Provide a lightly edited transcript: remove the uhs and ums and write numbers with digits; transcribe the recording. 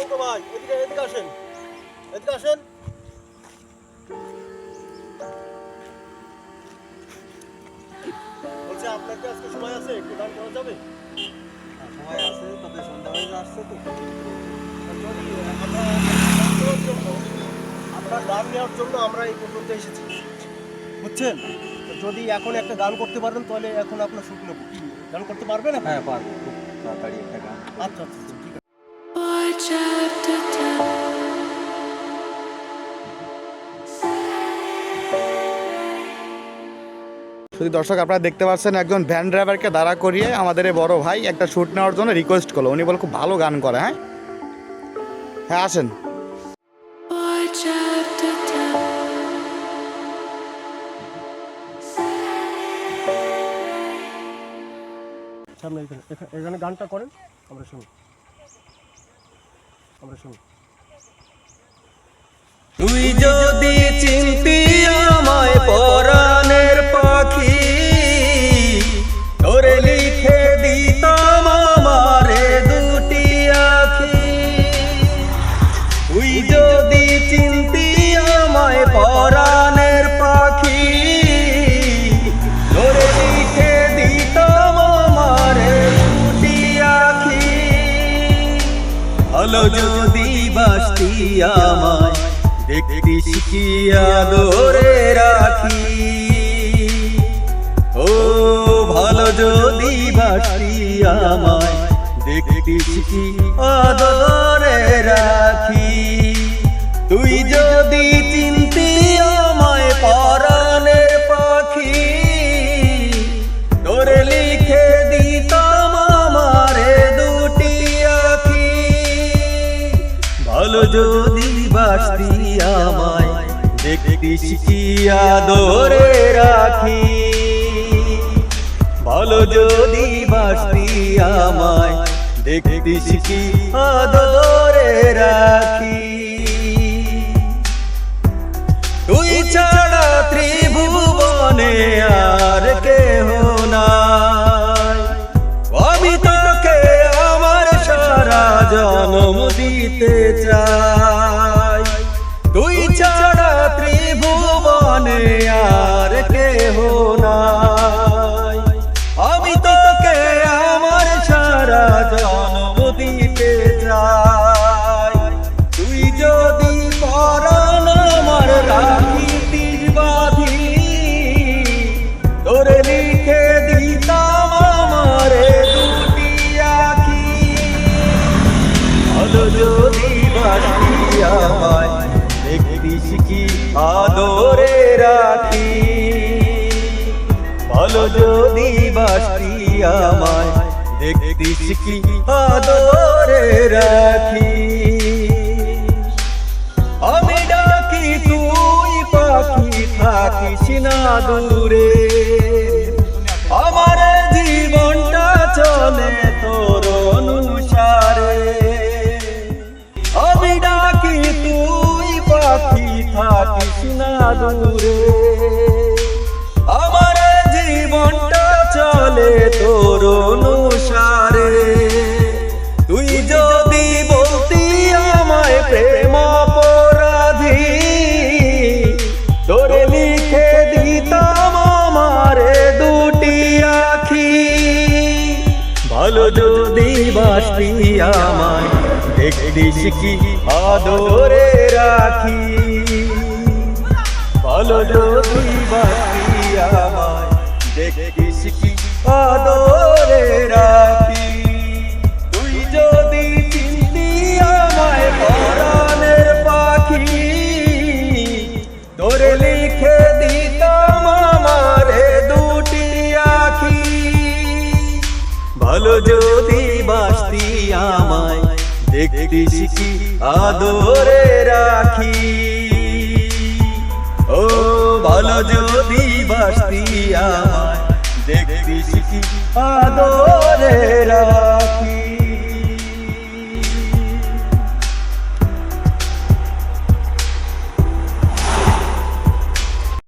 ছোট ভাই, এদিকে এদিকে আসেন, এদিকে আসেন। বলছি আপনার কি আজকে সময় আছে, একটু গান করা যাবে? সময় আছে, তবে সন্ধ্যা হয়ে আসছে তো। আপনার গান নেওয়ার জন্য আমরা এই পর্যন্ত এসেছি, বুঝছেন? যদি এখন একটা গান করতে পারেন তাহলে এখন আপনার শুট নেব। কি গান করতে পারবেন? হ্যাঁ পারবো, খুব তাড়াতাড়ি একটা গান। আচ্ছা আচ্ছা ঠিক আছে। শুধু দর্শক আপনারা দেখতে পাচ্ছেন একজন ভ্যান ড্রাইভারকে দাঁড়া করিয়ে আমাদের এই বড় ভাই একটা শ্যুট নেওয়ার জন্য রিকোয়েস্ট করলো। উনি বলে খুব ভালো গান করে। হ্যাঁ হ্যাঁ আসেন। সামনে এখানে গানটা করেন, আমরা শুনি, আমরা শুনি। তুই যদি চিনতি আমায় পরাণের পাখি, তোরে লিখে দিতাম আমারে দুটি আখি। তুই যদি চিনতি আমায় পরাণের পাখি, তোরে লিখে দিতাম আমারে দুটি আখি। ভালো যদি বাসতি আমায় দেখতি শিখিয়া ধরে রাখি। ও ভালো যদি বাসতি আমায় দেখতি শিখিয়া ধরে রাখি। তুই যদি চিনতি আমায় পরাণের পাখি, তোরে লিখে দিতাম আমারে দুটি আখি। ভালো যদি বাসতি আমায় দেখতি শিখিয়া ধরে রাখি। ভালো যদি বাসতি আমায় দেখতি শিখিয়া ধরে রাখি। তুই ছাড়া ত্রিভুবনে আর কেহ নাই, আমি তোকে আমার সারা জনম দিতে চাই। তুই ছাড়া ত্রিভুবনে আর কেহ নাই, আমি তোকে আমার সারা জনম দিতে চাই। তুই যদি পরাণ আমার রাখিতিস বাঁধি, তোরে লিখে দিতাম আমারে দুটি আখি। ভালো যদি বাসতি আমায় দেখতি শিখি আদরে রাখি। ভালো যদি বাসতি আমায় দেখতি শিখি আদরে রাখি। আমি ডাকি তুই পাখি থাকিস না দূরে, আমার জীবনটা চলে তোর অনুসারে। আমি ডাকি তুই পাখি থাকিস না দূরে, আমার জীবনটা চলে তোর অনুসারে। তুই যদি বলতি আমায় প্রেম অপরাধী, তোরে লিখে দিতাম আমারে দুটি আখি। ভালো যদি বাসতি আমায় দেখতি শিখি আদরে রাখি। ভালো যদি বাসতি আমায় দেখতি শিখি আদরে রাখি। তুই যদি চিনতি আমায় পরাণের পাখি, তোরে লিখে দিতাম আমারে দুটি আখি। ভালো যদি বাসতি আমায় দেখতি শিখি আদরে রাখি। ও ভালো যদি বাসতি আমায় দেখতি শিখি আদরে রাখি।